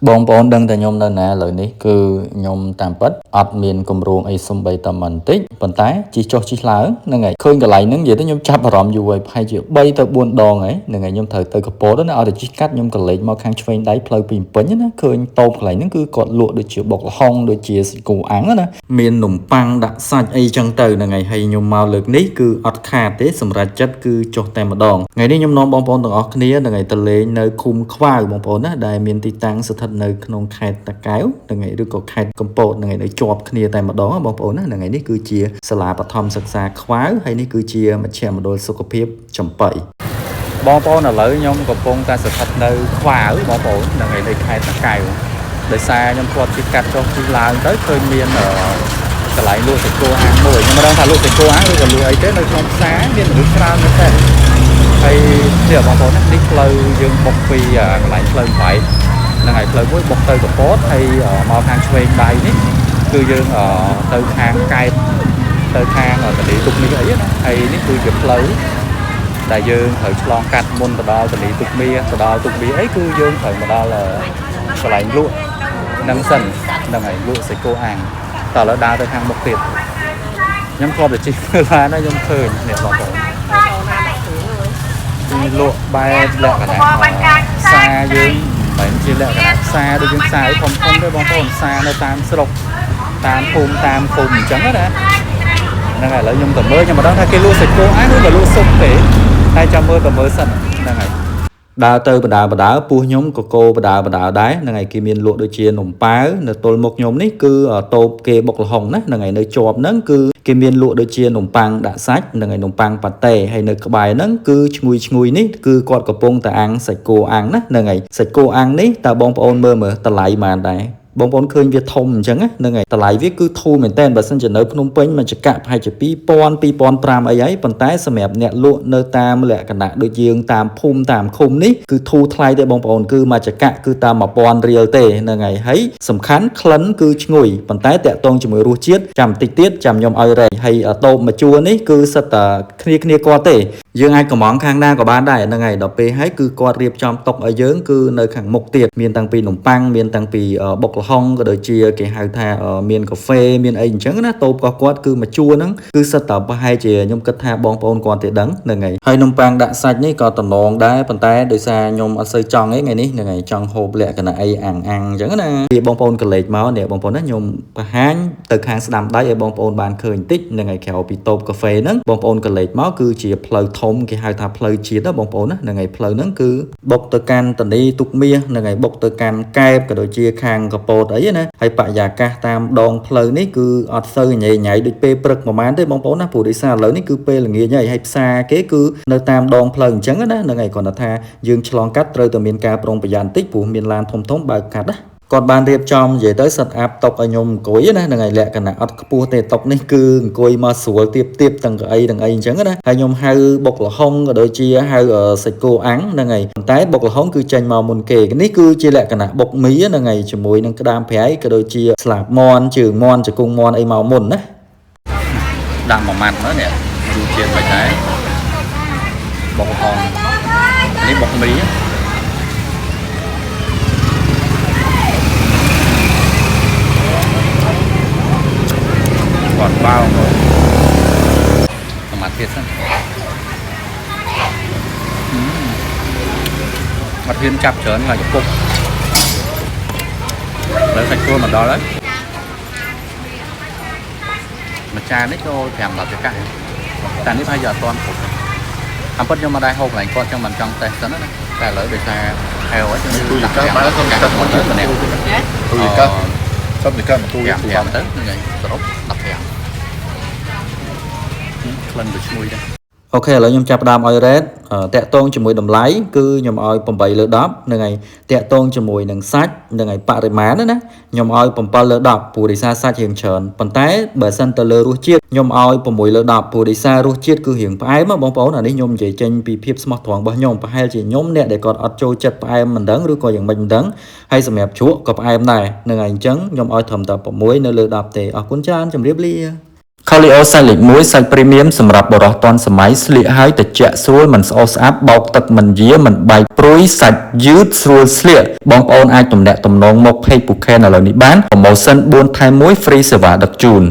បងប្អូនដឹងតែខ្ញុំនៅណាឥឡូវនេះគឺខ្ញុំតាមពិតអត់មានគម្រោងអីសំបីតែមិនតិចប៉ុន្តែជិះចុះជិះឡើងហ្នឹងហើយឃើញកន្លែងហ្នឹងនិយាយទៅខ្ញុំចាប់អារម្មណ៍យូរហើយប្រហែលជា3ទៅ4ដងហើយហ្នឹងហើយខ្ញុំត្រូវទៅកពតណាឲ្យតែជិះកាត់ខ្ញុំក៏លេចមកខាងឆ្វេងដៃផ្លូវពីពេញណាឃើញតូបកន្លែងហ្នឹងគឺគាត់លក់ដូចជាបុកល្ហុងដូចជាសាច់គោអាំងណាមាននំប៉័ងដាក់សាច់អីចឹងទៅហ្នឹងហើយហើយខ្ញុំមកលើកនេះគឺអត់ខាតទេសម្រាប់ចិត្តគឺចុះតែម្ដងថ្ងៃនេះខ្ញុំនាំបងប្អូនទាំងអស់គ្នាហ្នឹងហើយទៅលេងនៅឃុំខ្វាវបងប្អូនណាដែលមានទីតាំងស្ថិតនៅក្នុងខេត្តតាកែវហ្នឹងហើយឬក៏ខេត្តកំពតហ្នឹងហើយនៅជាប់គ្នាតែម្ដងបងប្អូនណាហ្នឹងហើយនេះគឺជាសាលាបឋមសិក្សាខ្វាវហើយនេះគឺជាមជ្ឈមណ្ឌលសុខភាពចំបៃបងប្អូនឥឡូវខ្ញុំកំពុងតែស្ថិតនៅខ្វាវបងប្អូនហ្នឹងហើយនៅខេត្តតាកែវដោយសារខ្ញុំគាត់ជិះកាត់ចុះជិះឡើងទៅឃើញមានកន្លែងលក់សាច់គោអាំងមួយខ្ញុំមិនដឹងថាលក់សាច់គោអាំងឬក៏លក់អីទេនៅក្នុងផ្សារមានមនុស្សច្រើនមែនទេហើយនេះបងប្អូននេះផ្លូវយើងបុកពីកន្លែងផ្លូវ8ហ្នឹងហើយផ្លូវមួយបុកទៅកពតហើយមកខាងឆ្វេងដៃនេះគឺយើងទៅខាងកែបទៅខាងទន្លេទុកមាសអីណាហើយនេះគឺជាផ្លូវដែលយើងត្រូវឆ្លងកាត់មុនទៅដល់ទន្លេទុកមាសទៅដល់ទុកមាសអីគឺយើងត្រូវមកដល់កន្លែងលក់នឹងសិនហ្នឹងហើយលក់សាច់គោអាំងតើឥឡូវដើរទៅខាងមុខទៀតខ្ញុំធ្លាប់តែជិះមើលឡានហើយខ្ញុំឃើញនេះបងប្អូនលក់បែបលក្ខណៈផ្សារយើងមិនជាលក្ខណៈផ្សារដូចយើងផ្សារធំៗទេបងប្អូនផ្សារនៅតាមស្រុកតាមភូមិតាមឃុំអញ្ចឹងណាហ្នឹងហើយឥឡូវខ្ញុំទៅមើលខ្ញុំមិនដឹងថាគេលក់សាច់គោអាំងឬក៏លក់ស៊ុបទេតែចាំមើលទៅមើលសិនហ្នឹងហើយដើរទៅបដាពោះខ្ញុំក៏គោបដាដែរហ្នឹងហើយគេមានលក់ដូចជានំប៉ាវនៅទល់មុខខ្ញុំនេះគឺតូបគេបុកល្ហុងណាហ្នឹងហើយនៅជាប់ហ្នឹងគឺគេមានលក់ដូចជានំប៉័ងដាក់សាច់ហ្នឹងហើយនំប៉័ងប៉ាតេហើយនៅក្បែរហ្នឹងគឺឈ្ងុយនេះគឺគាត់កំពុងតែអាំងសាច់គោអាំងណាហ្នឹងហើយសាច់គោអាំងនេះតើបងប្អូនមើលតម្លៃប៉ុន្មានដែរបងប្អូនឃើញវាធំអញ្ចឹងហ្នឹងហើយតម្លៃវាគឺធូរមែនតើបើសិនជានៅភ្នំពេញមួយចក្កប្រហែលជា2000 2500អីហើយប៉ុន្តែសម្រាប់អ្នកលក់នៅតាមលក្ខណៈដូចយើងតាមភូមិតាមឃុំនេះគឺធូរថ្លៃទេបងប្អូនគឺមួយចក្កគឺតាម1000រៀលទេហ្នឹងហើយហើយសំខាន់ក្លិនគឺឈ្ងុយប៉ុន្តែតាក់ទងជាមួយរសជាតិចាំបន្តិចទៀតចាំខ្ញុំឲ្យរែងហើយតូបមួយជួរនេះគឺសិតតែគ្នាគាត់ទេយើងអាចកំងខាងណាក៏បានដែរហ្នឹងហើយដល់ពេលហើយគឺគាត់រៀបចំតុឲ្យយើងគឺនៅខាងមុខទៀតមានតាំងពីនំប៉័ងមានតាំងពីបុកល្ហុងក៏ដូចជាគេហៅថាមានកាហ្វេមានអីអញ្ចឹងណាតូបគាត់គឺមួយជួរហ្នឹងគឺសិតតែប្រហែលជាខ្ញុំគិតថាបងប្អូនគាត់ទេដឹងហ្នឹងហើយនំប៉័ងដាក់សាច់នេះក៏តំណងដែរប៉ុន្តែដោយសារខ្ញុំអត់សូវចង់ទេថ្ងៃនេះហ្នឹងហើយចង់ហូបលក្ខណៈអីអាំងអញ្ចឹងណាពីបងប្អូនកលេចមកនេះបងប្អូនណាខ្ញុំបង្ហាញទៅខាងស្ដាំដៃឲ្យបងប្អូនបានឃើញបន្តិចហ្នឹងហើយក្រៅពីតូបកាហ្វេហ្នឹងបងប្អូនកលេចមកគឺជាផ្លូវធំគេហៅថាផ្លូវជាតិណាបងប្អូនណាហ្នឹងហើយផ្លូវហ្នឹងគឺបុកទៅកាន់ទន្លេទុកមាសហ្នឹងហើយបុកទៅកាន់កែបក៏ដូចជាខាងកពតអីណាហើយបរិយាកាសតាមដងផ្លូវនេះគឺអត់សូវញ៉ៃដូចពេលព្រឹកប្រហែលទេបងប្អូនណាព្រោះដោយសារឥឡូវនេះគឺពេលល្ងាចហើយផ្សារគេគឺនៅតាមដងផ្លូវអញ្ចឹងណាហ្នឹងហើយគាត់ថាយើងឆ្លងកាត់ត្រូវតែមានការប្រុងប្រយ័ត្នបន្តិចព្រោះមានឡានធំបើកកាត់ណាគាត់បានរៀបចំនិយាយទៅសិតអាប់តុកឲ្យខ្ញុំអង្គុយណាហ្នឹងហើយលក្ខណៈអត់ខ្ពស់ទេតុកនេះគឺអង្គុយមកស្រួលទៀបទាំងកៅអីទាំងអីអញ្ចឹងណាហើយខ្ញុំហៅបុកល្ហុងក៏ដូចជាហៅសាច់គោអាំងហ្នឹងហើយប៉ុន្តែបុកល្ហុងគឺចេញមកមុនគេនេះគឺជាលក្ខណៈបុកមីហ្នឹងហើយជាមួយនឹងក្តាមប្រៃក៏ដូចជាស្លាបមន់ជើងមន់ជង្គង់មន់អីមកមុនណាដាក់មួយម៉ាត់មើលនេះរសជាតិមិនដែរបុកល្ហុងនេះបុកមីcòn bao rồi mặt thiệt sẵn mặt viên chạp trớn là cục lấy sạch cua mặt đó đấy mà cha nít cho thèm vào cái cạnh ta nít bây giờ toàn cục làm bất nhưng mà đây hộp này con trong bàn trong tay sẵn đấy ta lấy về xa heo ấy cho nên đặt thèm đó không cả một chút mà nè sắp thì cân mà tôi thèm tới như này tốt đặt thèm lần được chui đây អូខេឥឡូវខ្ញុំចាប់ផ្ដើមឲ្យ red តាក់ទងជាមួយតម្លៃគឺខ្ញុំឲ្យ8លើ10ហ្នឹងហើយតាក់ទងជាមួយនឹងសាច់ហ្នឹងហើយបរិមាណណាខ្ញុំឲ្យ7លើ10ព្រោះដោយសារសាច់រៀងច្រើនប៉ុន្តែបើសិនទៅលើរសជាតិខ្ញុំឲ្យ6លើ10ព្រោះដោយសាររសជាតិគឺរៀងផ្អែមបងប្អូនអានេះខ្ញុំនិយាយចេញពីភាពស្មោះត្រង់របស់ខ្ញុំប្រហែលជាខ្ញុំអ្នកដែលគាត់អត់ចូលចិត្តផ្អែមមិនដឹងឬក៏យ៉ាងម៉េចមិនដឹងហើយសម្រាប់ជ្រក់ក៏ផ្អែមដែរហ្នឹងហើយអញ្ចឹងខ្ញុំឲ្យត្រឹមតែ6នៅលើ10ទេអរគុណច្រើនជម្រាបលា Colio សាច់លេខ1សាច់ Premium សម្រាប់បរិះទាន់សម័យស្លៀកហើយត្រជាក់ស្រួលមិនស្អុះស្អាប់បោកទឹកមិនយាមិនបែកព្រួយសាច់យឺតស្រួលស្លៀកបងប្អូនអាចទំនាក់ទំនងមក Page Phuket ឥឡូវនេះបាន Promotion 4 ថែម 1 Free សេវាដឹកជូន